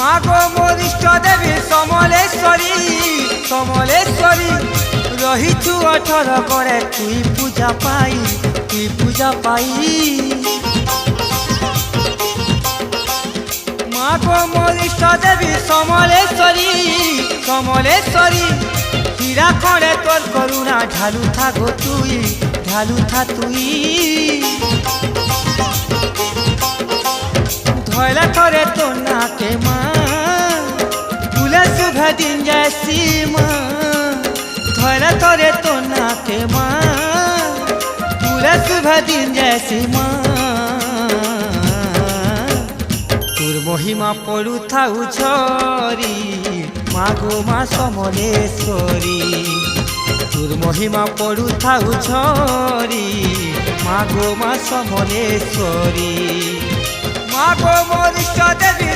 মা গো মোর ইষ্ট দেবী সমলেশ্বরী সমলেশ্বরী রহিছু 18 করে তুই পূজা পাই মা গো মোর ইষ্ট দেবী সমলেশ্বরী সমলেশ্বরী হীরা করে তোর করুণা ঢালু থাকো তুই ধয়লা করে তোর নাকে মা ভুলে শুভে দিন যাইছি মা ধয়লা করে তোর নাকে মা ভুলে শুভে দিন যাইছি মা তোর মহিমা পড়ু থাউ ঝরি মা গো মা সমলেশ্বরী তোর মহিমা পড়ু থাউ ঝরি মা গো মা সমলেশ্বরী মা গো মোর ইষ্ট দেবী